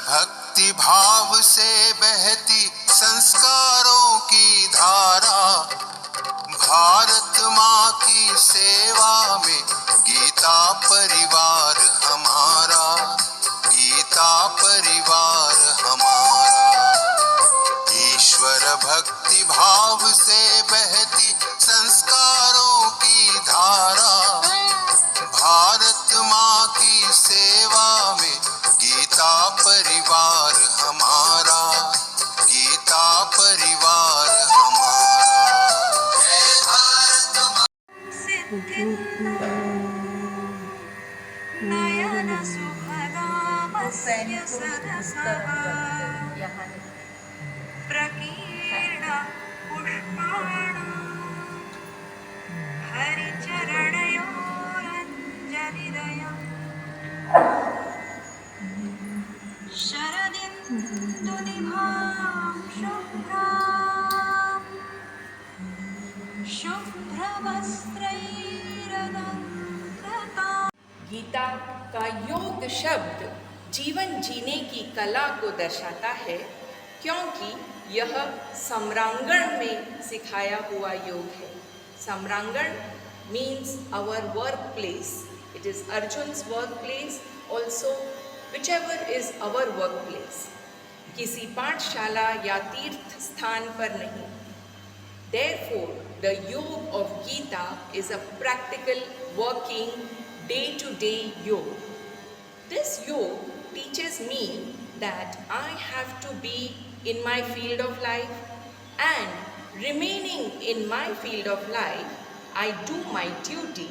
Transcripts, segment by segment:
भक्ति भाव से बहती संस्कारों की धारा, भारत माँ की सेवा में गीता परिवार हमारा, गीता परिवार हमारा। ईश्वर भक्ति भाव से बहती संस्कारों की धारा, भारत माँ की सेवा में गीता परिवार हमारा, गीता परिवार हमारा। जय भारत माँ। नयन सुभगामस्य सदसः प्रकीर्ण पुष्पाणां हरिचरणयोरञ्जलिदयम् शरदिन्दुनिभां शुभ्रवस्त्रैरलङ्कृताम्। गीता का योग शब्द जीवन जीने की कला को दर्शाता है, क्योंकि यह सम्रांगण में सिखाया हुआ योग है। सम्रांगण means our workplace. It is Arjun's workplace, also whichever is our workplace. किसी पाठशाला या तीर्थ स्थान पर नहीं। Therefore, the yoga of Gita is a practical, working, day-to-day yoga. This yoga teaches me that I have to be in my field of life, and remaining in my field of life, I do my duty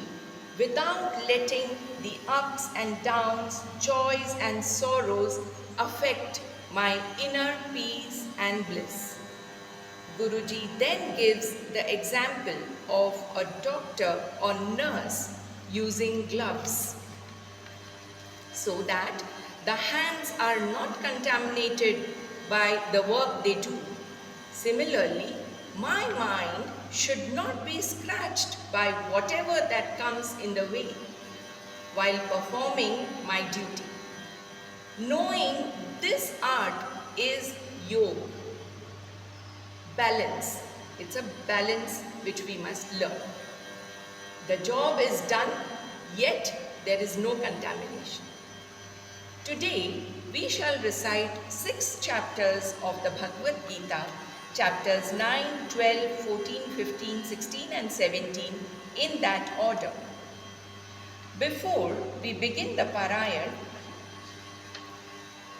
without letting the ups and downs, joys and sorrows affect my inner peace and bliss. Guruji then gives the example of a doctor or nurse using gloves so that the hands are not contaminated by the work they do. Similarly, my mind should not be scratched by whatever that comes in the way while performing my duty. Knowing this art is yoga. Balance. It's a balance which we must learn. The job is done, yet there is no contamination. Today, we shall recite 6 chapters of the Bhagavad Gita, chapters 9, 12, 14, 15, 16 and 17 in that order. Before we begin the Parayan,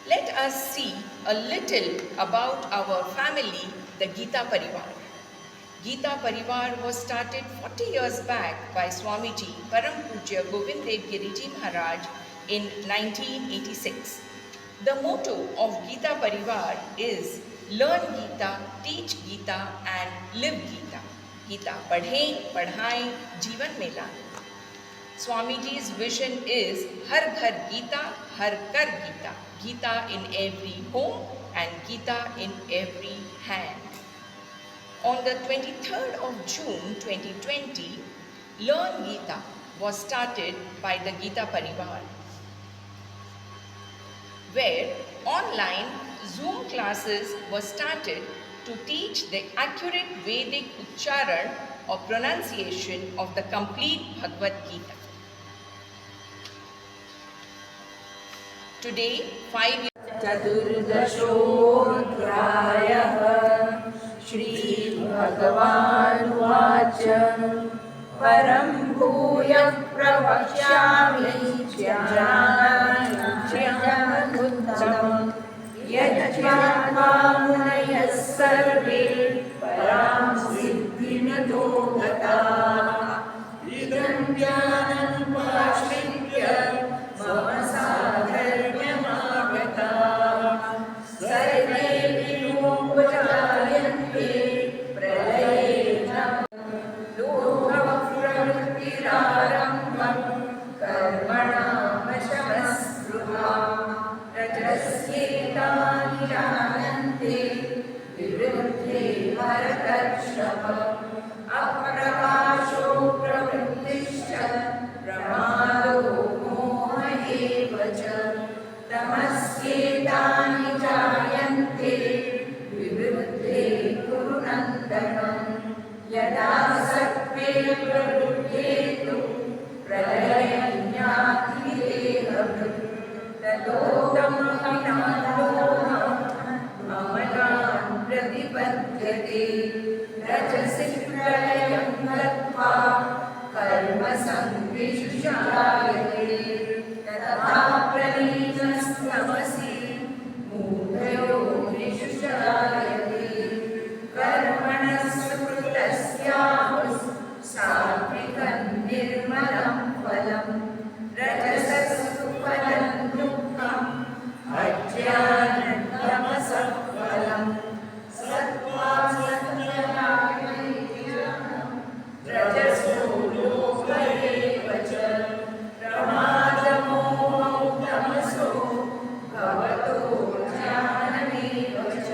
let us see a little about our family, the Gita Parivar. Gita Parivar was started 40 years back by Swamiji Param Pujya Govind Dev Giriji Maharaj in 1986. The motto of Gita Parivar is Learn Gita, Teach Gita and Live Gita. Gita पढ़ें, पढ़ाएं, जीवन में लाएं. Swamiji's vision is Har Ghar Gita, Har Kar Gita. Gita in every home and Gita in every hand. On the 23rd of June 2020, Learn Gita was started by the Gita Parivar, where online Zoom classes were started to teach the accurate Vedic Uchcharan or pronunciation of the complete Bhagavad Gita. Today, 5 years चतुर्दशोऽध्यायः श्रीभगवानुवाच परं भूयः प्रवक्ष्यामि ज्ञानानन्दमुत्तमम् यज्ञात्वा मुनयः सर्वे परां सिद्धिमितो गताः इदं ज्ञानमुपाश्रित्य मम साधर्म्यमागताः सर्वे विमुक्तायन्ते प्रलये न लोभः प्रवृत्तिरारम्भं कर्मणामशमस्पृहा रजस्येतानि जानन्ते विवृद्धे भरतर्षभ प्रबुद्धेतु प्रलयन्यातिदेहभृत् ततोऽहमनान् प्रतिपद्यते रजसि प्रलयं गत्वा कर्मसङ्गिषुषायते तथा प्रलीनस्तमसि मूढयोनिषु जायते कर्मणः सुकृतस्याहुः सात्विकं निर्मलं फलं रजसस्तु फलं दुःखम् अज्ञानतमसः फलं रजसो लोभ एव च प्रमादमोहौ तमसो भवतो ज्ञानमेव च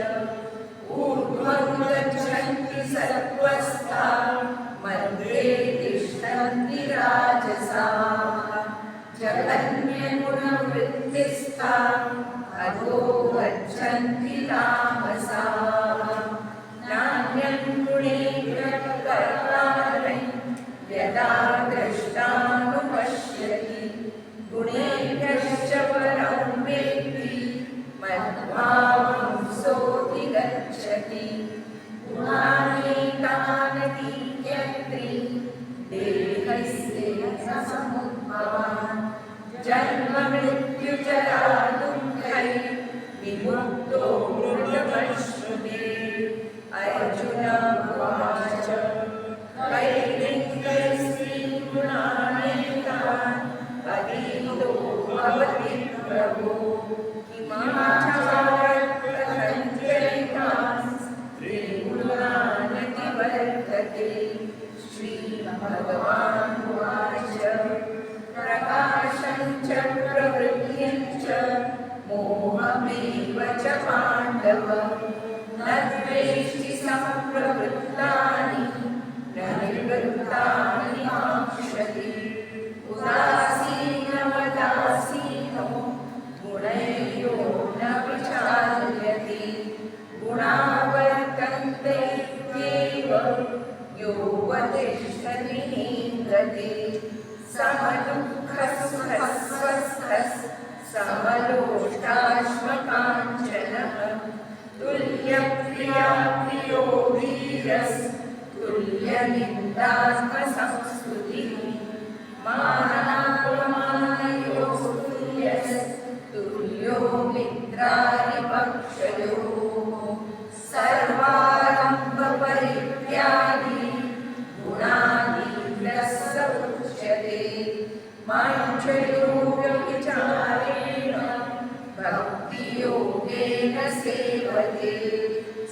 ऊर्ध्वं गच्छन्ति सत्त्वस्था मध्ये तिष्ठन्ति राजसाः जगन्यगुणवृत्तिस्था अधो गच्छन्ति तामसाः नान्यं गुणेभ्यः कर्तारं यदा द्रष्टानुपश्यति गुणेभ्यश्च परं वेत्ति मद्भावं सोऽधिगच्छति गुणानेतानतीत्यत्रि देहस्य समुद्भवान् जन्ममृत्युजरा दुःखै विमुक्तो मृतमश्नुते अर्जुन उवाच कैर्लिङ्गैस्त्रीन् गुणानेतान् अतीतो भवति प्रभो किमाचारकथञ्चैतान् स्त्रीगुणानतिवर्तते श्रीभगवान् उवाच प्रकाशं च प्रवृत्तिं च मोहमेव च पाण्डव न द्वेष्टि सम्प्रवृत्तानि न निवृत्तानि काङ्क्षति उदासीनवदासीनो गुणैर्यो न विचार्यते गुणा वर्तन्ते इत्येव यो वतिष्ठति नीन्द्रते समदुःखसुखस्वस्थः समलोष्टाश्मकाञ्चनः तुल्यप्रिया प्रियो वीरस्तुल्यनिन्दात्मसंस्तुतिः मानापमानयोः तुल्यस्तुल्यो मित्रारिपक्षयोः सर्वारम्भपरित्यागी गुणातीतः स उच्यते माञ्चयोगविचारेण भक्तियोगेन सेवते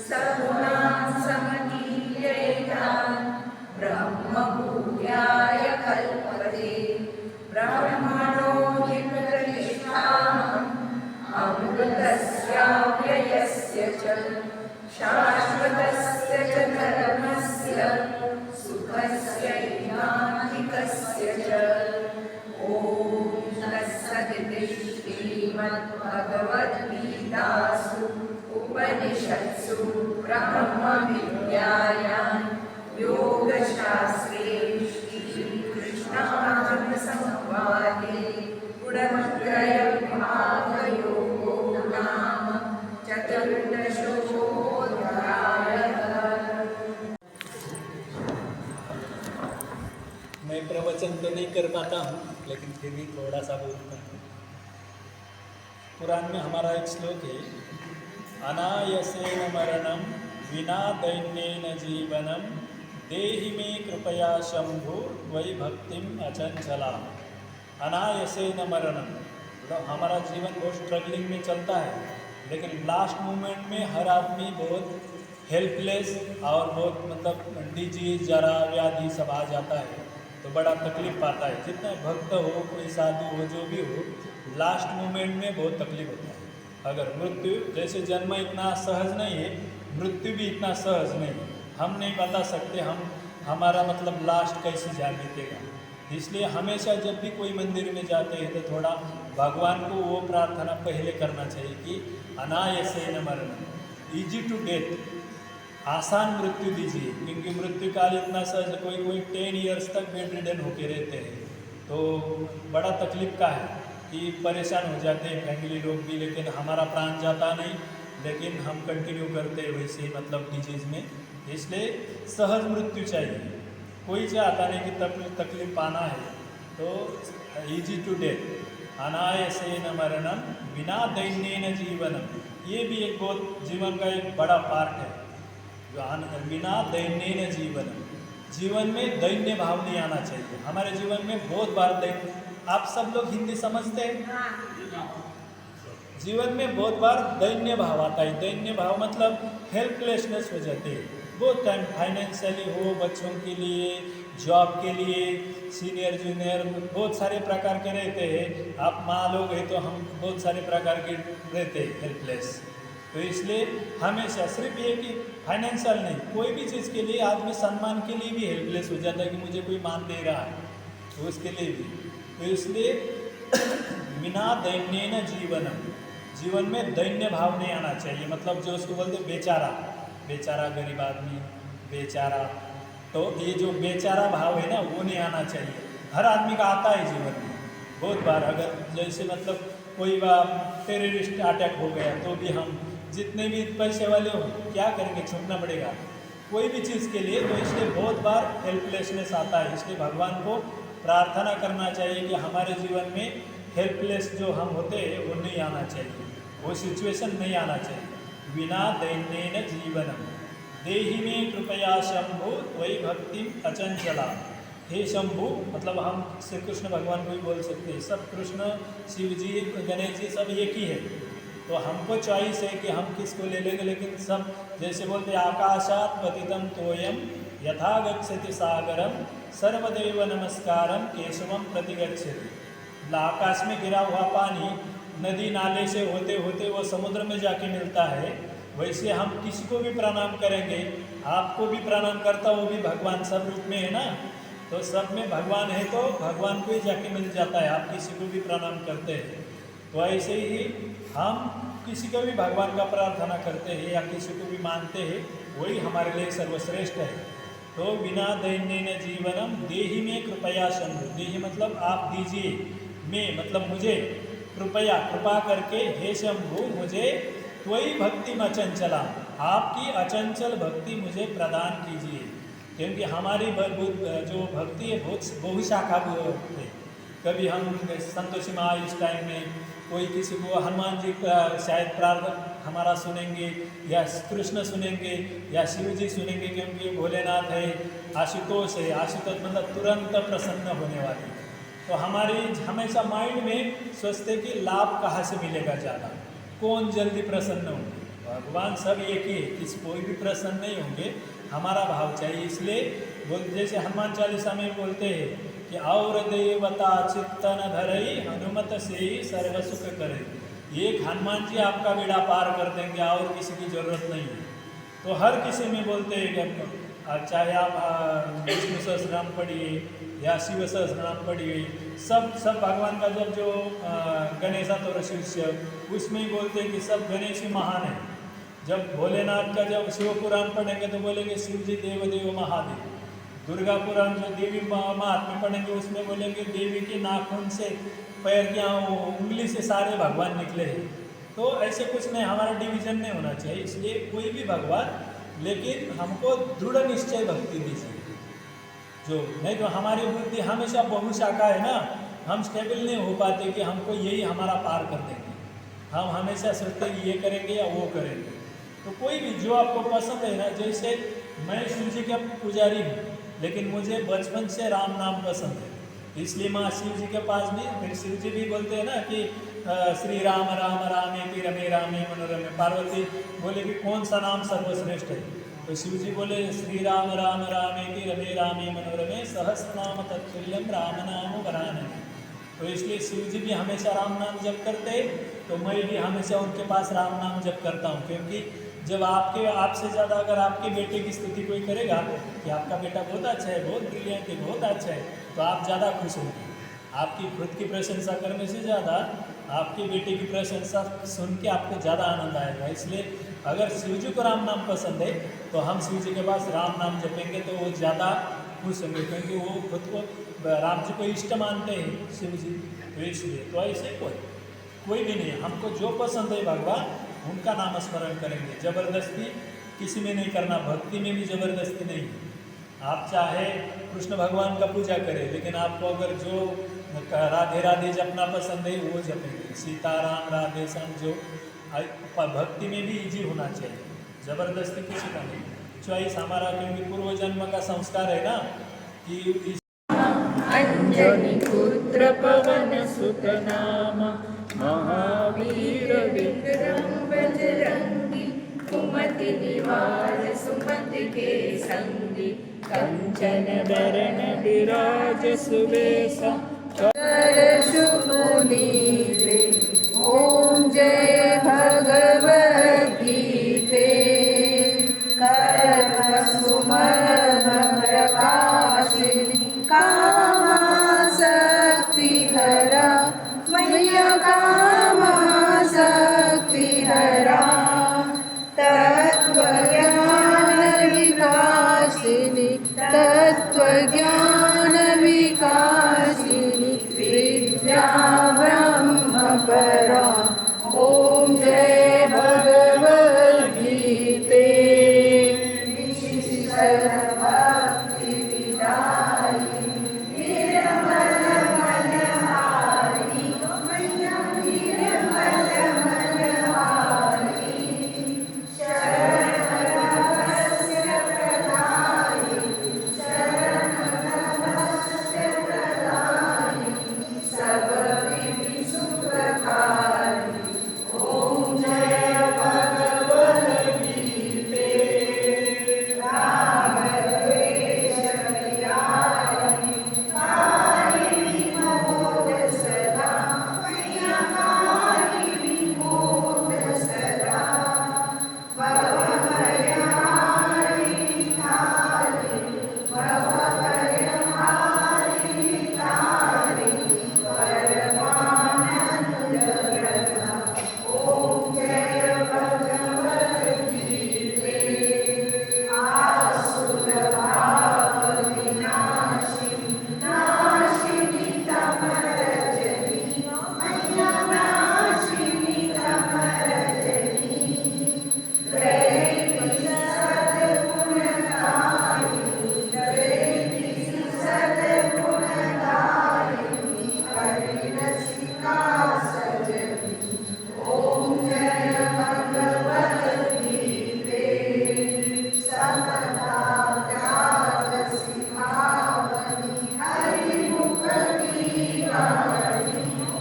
सगुणान् समतीत्यैतान् ब्रह्मभूयाय कल्पते ब्रह्मणो हि प्रतिष्ठाहम् अमृतस्याव्ययस्य च शाश्वतस्य च धर्मस्य सुखस्यैकान्तिकस्य च ॐ तत्सदिति श्रीमद्भगवद्गीतासु उपनिषत्सु ब्रह्मविद्यायां योगशास्त्रे श्रीकृष्णार्जुनसंवादे गुणत्रयविभागयोगो नाम चतुर्दशोऽध्यायः। मैं प्रवचन तो नहीं कर पाता हूँ, लेकिन फिर भी थोड़ा सा बोलता हूँ। कुरान में हमारा एक श्लोक है, अनायसेन मरणं विना दैन्येन जीवनं देहि मे कृपया शंभु वै भक्तिम अचंचला। अनायसेन मरणं मतलब हमारा जीवन बहुत स्ट्रगलिंग में चलता है, लेकिन लास्ट मोमेंट में हर आदमी बहुत हेल्पलेस और बहुत मतलब डिजीज जरा व्याधि सब आ जाता है तो बड़ा तकलीफ पाता है। जितना भक्त हो, कोई साधु हो, जो भी हो, लास्ट मोमेंट में बहुत तकलीफ होता है। अगर मृत्यु जैसे जन्म इतना सहज नहीं है, मृत्यु भी इतना सहज नहीं है। हम नहीं बता सकते हमारा मतलब लास्ट कैसे जा बीतेगा। इसलिए हमेशा जब भी कोई मंदिर में जाते हैं तो थोड़ा भगवान को वो प्रार्थना पहले करना चाहिए कि अनायसेन मरणं, इजी टू डेथ। आसान मृत्यु दीजिए, क्योंकि मृत्यु काल इतना सहज, कोई 10 ईयर्स तक बेड रिडन होके रहते हैं, तो बड़ा तकलीफ का है कि परेशान हो जाते हैं फैमिली लोग भी, लेकिन हमारा प्राण जाता नहीं, लेकिन हम कंटिन्यू करते हैं वैसे ही मतलब डिजीज़ में। इसलिए सहज मृत्यु चाहिए, कोई चाहता नहीं कि तकलीफ पाना है, तो ईजी टू डेथ, अनायासेन मरणम बिना दैन्येन जीवनम, ये भी एक बहुत जीवन का एक बड़ा पार्ट है, जो बिना दैन्येन जीवनम, जीवन में दैन्य भाव नहीं आना चाहिए। हमारे जीवन में बहुत बार दैन्य, आप सब लोग हिंदी समझते हैं, जीवन में बहुत बार दैन्य भाव आता है। दैन्य भाव मतलब हेल्पलेसनेस हो जाती है बहुत टाइम, फाइनेंशियली हो, बच्चों के लिए, जॉब के लिए, सीनियर जूनियर बहुत सारे प्रकार के रहते हैं। आप माँ लोग हैं तो हम बहुत सारे प्रकार के रहते हैं हेल्पलेस। तो इसलिए हमेशा सिर्फ ये कि फाइनेंशियल नहीं, कोई भी चीज़ के लिए आदमी सम्मान के लिए भी हेल्पलेस हो जाता है कि मुझे कोई मान नहीं रहा है, तो उसके लिए भी। तो इसलिए बिना दैन्येन जीवनम, जीवन में दैन्य भाव नहीं आना चाहिए, मतलब जो उसको बोलते बेचारा, बेचारा गरीब आदमी, बेचारा, तो ये जो बेचारा भाव है ना वो नहीं आना चाहिए। हर आदमी का आता है जीवन में बहुत बार, अगर जैसे मतलब कोई बार टेररिस्ट अटैक हो गया तो भी हम जितने भी पैसे वाले हो क्या करेंगे, छूटना पड़ेगा कोई भी चीज़ के लिए। तो इसलिए बहुत बार हेल्पलेसनेस आता है, इसलिए भगवान को प्रार्थना करना चाहिए कि हमारे जीवन में हेल्पलेस जो हम होते हैं वो नहीं आना चाहिए, वो सिचुएशन नहीं आना चाहिए। बिना दैन्येन जीवनम देहि में कृपया शंभु त्वयि भक्ति अचंचला, हे शंभु मतलब हम श्री कृष्ण भगवान को ही बोल सकते हैं, सब कृष्ण, शिव जी, गणेश जी सब एक ही है। तो हमको चॉइस है कि हम किसको ले लेंगे, लेकिन सब जैसे बोलते आकाशात पतितम तोयम यथा गच्छति सागरम सर्वदेव नमस्कारम केशवम प्रति गच्छति। आकाश में गिरा हुआ पानी नदी नाले से होते होते वो समुद्र में जाके मिलता है, वैसे हम किसी को भी प्रणाम करेंगे, आपको भी प्रणाम करता, वो भी भगवान सब रूप में है ना, तो सब में भगवान है तो भगवान को ही जाके मिल जाता है, आप किसी को भी प्रणाम करते हैं। तो ऐसे ही हम किसी को भी भगवान का प्रार्थना करते हैं या किसी को भी मानते हैं, वही हमारे लिए सर्वश्रेष्ठ है। तो बिना दैन्येन जीवनम देहि में कृपया शंभु, देहि मतलब आप दीजिए, मैं मतलब मुझे, कृपया कृपा करके, हे शंभु मुझे त्वयि भक्ति अचंचला, आपकी अचंचल भक्ति मुझे प्रदान कीजिए, क्योंकि हमारी जो भक्ति है बहुत बहुशाखा है। कभी हम संतोषी माँ इस टाइम में कोई किसी को हनुमान जी का शायद प्रार्थना हमारा सुनेंगे, या कृष्ण सुनेंगे, या शिव जी सुनेंगे, क्योंकि भोलेनाथ है, आशुतोष है, आशुतोष मतलब तुरंत प्रसन्न होने वाली। तो हमारी हमेशा माइंड में सोचते कि लाभ कहाँ से मिलेगा ज़्यादा, कौन जल्दी प्रसन्न होंगे, भगवान सब एक ही है, किसी कोई भी प्रसन्न नहीं होंगे, हमारा भाव चाहिए। इसलिए जैसे हनुमान चालीसा में बोलते हैं कि और देवता चित्तन धरई हनुमत से ही सर्व सुख करे, एक हनुमान जी आपका बेड़ा पार कर देंगे और किसी की जरूरत नहीं है। तो हर किसी में बोलते हैं कि चाहे आप विष्णु सहस्रनाम पढ़िए या शिव सहस्रनाम पढ़िए, सब भगवान का जब जो गणेश और शिष्य उसमें ही बोलते हैं कि सब गणेश ही महान है। जब भोलेनाथ का जब शिव पुराण पढ़ेंगे तो बोलेंगे शिव जी देव देव महादेव। दुर्गा पुराण जो देवी महात्म्य पढ़ेंगे उसमें बोलेंगे देवी के नाखून से पैर क्या उंगली से सारे भगवान निकले हैं। तो ऐसे कुछ नहीं, हमारा डिवीजन नहीं होना चाहिए। इसलिए कोई भी भगवान, लेकिन हमको दृढ़ निश्चय भक्ति दीजिए, जो नहीं तो हमारी बुद्धि हमेशा बहुशाखा है ना, हम स्टेबल नहीं हो पाते कि हमको यही हमारा पार कर देंगे। हम हमेशा सोचते हैं ये करेंगे या वो करेंगे। तो कोई भी जो आपको पसंद है ना, जैसे मैं शिव जी का पुजारी हूँ, लेकिन मुझे बचपन से राम नाम पसंद है, इसलिए माँ शिव जी के पास भी, फिर शिव जी भी बोलते हैं ना कि श्री राम राम रामेति रमे रामे मनोरमे। पार्वती बोले कि कौन सा नाम सर्वश्रेष्ठ है, तो शिव जी बोले श्री राम राम रामेति रमे रामे मनोरमे सहस्रनाम तत्तुल्यम राम नाम वरानने। तो इसलिए शिव जी भी हमेशा राम नाम जप करते हैं, तो मैं भी हमेशा उनके पास राम नाम जप करता हूँ। क्योंकि जब आपसे ज़्यादा अगर आपके बेटे की स्तुति कोई करेगा कि आपका बेटा बहुत अच्छा है, बहुत ब्रिलियंट है, बहुत अच्छा है, तो आप ज़्यादा खुश होंगे। आपकी खुद की प्रशंसा करने से ज़्यादा आपके बेटे की प्रशंसा सुन के आपको ज़्यादा आनंद आएगा। इसलिए अगर शिव जी को राम नाम पसंद है तो हम शिव जी के पास राम नाम जपेंगे तो वो ज़्यादा खुश होंगे, क्योंकि वो खुद को राम जी को इष्ट मानते हैं शिव जी, तो इसलिए तो ऐसे कोई भी नहीं, हमको जो पसंद है भगवान उनका नाम स्मरण करेंगे। जबरदस्ती किसी में नहीं करना, भक्ति में भी जबरदस्ती नहीं। आप चाहे कृष्ण भगवान का पूजा करें, लेकिन आपको अगर जो राधे राधे जपना पसंद है वो जपेंगे, सीताराम राधे श्याम, जो भक्ति में भी इजी होना चाहिए, जबरदस्ती किसी का नहीं। चॉइस हमारा, क्योंकि पूर्व जन्म का संस्कार है ना कि अंजनी पुत्र पवन सुत नाम महावीर विक्रम बजरंगी कुमति निवार सुमति के संगी कंचन बरन विराज सुबेसा शुभनीते। ओम जय भगवद गीते प्रकाशिनी कामासक्ति हरा मैया कामासक्ति हरा तत्वज्ञान विकासिनी तत्वज्ञान विकासिनी विद्या ब्रह्म परा। ओम जय भगवद गीते भक्ति विदायिनी निर्मल मनहारिणी निर्मल मनहारिणी शरणस्य प्रदायिनी शरणस्य प्रदायिनी सबविधि सुखकारिणी। ओम जय भगवद गीते रामद्वेष विदायिनी कारिणी मोद सदा मैया कारिणी मोद सदा भवभयहारिणी तारिणी भवभयहारिणी तारिणी परमानंद प्रदा। ओम जय भगवद गीते आसुर भाव विनाशिनी नाशिनी तमरजनी मैया नाशिनी तमरजनी त्रैवी सद्गुणदायिनी त्रैवी सद्गुणदायिनी हरिरसिका सजनी। ओम जय भगवद गीते समता त्याग सिखावनी हरिमुख की वाणी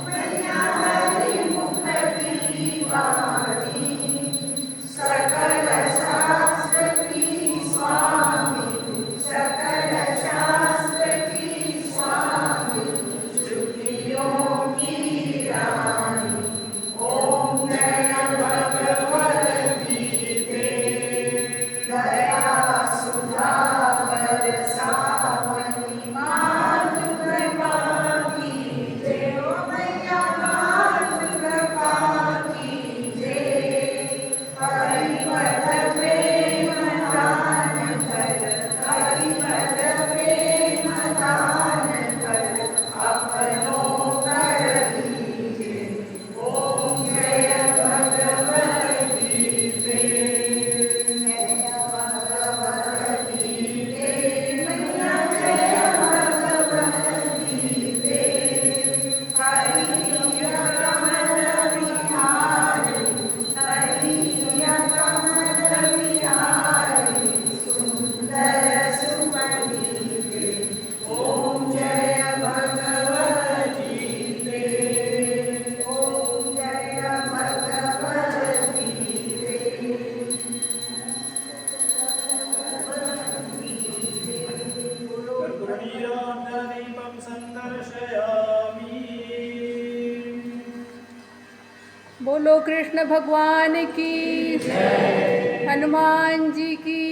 मैया हरिमुख की वाणी सकल शास्त्र की स्वामी सकल शास्त्र की स्वामी श्रुतियों की रानी। ओम जय भगवद गीते दया सुधा बरसावनी मातु कृपा कीजे मैया मातु कृपा कीजे हरिपद प्रेम दान कर हरिपद प्रेम दान कर अपनो कर लीजे। ओम जय भगवद गीते भगवद गीते मैया जय भगवद गीते हरि कमल विहारिणी हरि कमल विहारिणी सुंदर सुमनीते। ओम जय भगवद गीते ओम जय भगवद गीते। कर्पूरनीराञ्जनदीपं सन्दर्शयामि। बोलो कृष्ण भगवान की हनुमान जी की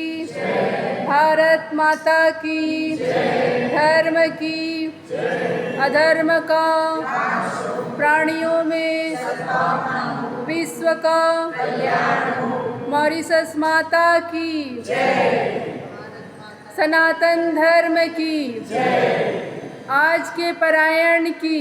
भारत माता की धर्म की अधर्म का प्राणियों में विश्व का मॉरिशस माता की सनातन धर्म की आज के पारायण की